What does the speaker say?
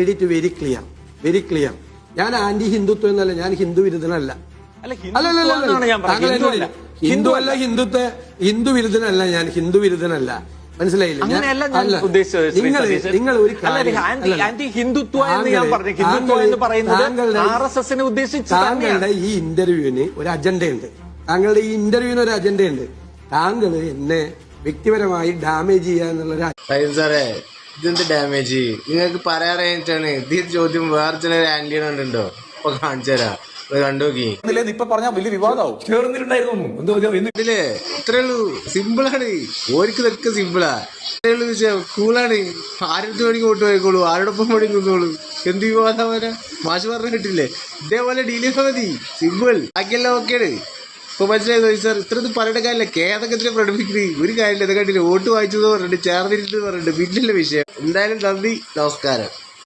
It very clear. ഞാൻ anti ഹിന്ദുത്വം എന്നല്ല, ഞാൻ ഹിന്ദു വിരുദ്ധനല്ല. ഹിന്ദു വിരുദ്ധനല്ല, ഞാൻ ഹിന്ദു വിരുദ്ധനല്ല. മനസ്സിലായില്ല? നിങ്ങൾ ഒരു താങ്കളുടെ ഈ ഇന്റർവ്യൂവിന് ഒരു അജണ്ടയുണ്ട്. താങ്കൾ എന്നെ വ്യക്തിപരമായി ഡാമേജ് ചെയ്യുക എന്നുള്ള സാറേ, ഇതെന്ത് ഡാമേജ് നിങ്ങൾക്ക് പറയാറായിട്ടാണ്. ഇത് ചോദ്യം വേറെ ചില ആന്റിയാണ് ഉണ്ടോ? അപ്പൊ കാണിച്ചു തരാം, കണ്ടു നോക്കി. ഇപ്പൊ പറഞ്ഞ വലിയ വിവാദമാവും. ഇതില്ലേ ഇത്രയുള്ളൂ, സിമ്പിളാണ്. ഓർക്ക് ഇതൊക്കെ സിമ്പിളാ, ഇത്രയുള്ളൂ. കൂളാണ്. ആരുടെ വേണമെങ്കിൽ വോട്ട് പോയിക്കോളൂ, ആരോടൊപ്പം വേണമെങ്കിൽ നിന്നോളൂ. എന്ത് വിവാദം വരാ? മാഷ് പറഞ്ഞു കിട്ടില്ലേ? ഇതേപോലെ ഡീൽ ചെയ്താൽ മതി, സിമ്പിൾ. ബാക്കിയെല്ലാം ഓക്കെയാണ്. ഇപ്പൊ മനസ്സിലായി സാർ. ഇത്രയൊന്നും പറയേണ്ട കാര്യമില്ല. കേതൊക്കെ ഇത്ര പഠിപ്പിക്കുന്നത് ഒരു കാര്യമില്ല. ഇത് കണ്ടില്ല, വോട്ട് വായിച്ചത് പറഞ്ഞിട്ട് ചേർന്നിട്ട് പറഞ്ഞിട്ട് പിന്നില്ല വിഷയം. എന്തായാലും നന്ദി, നമസ്കാരം.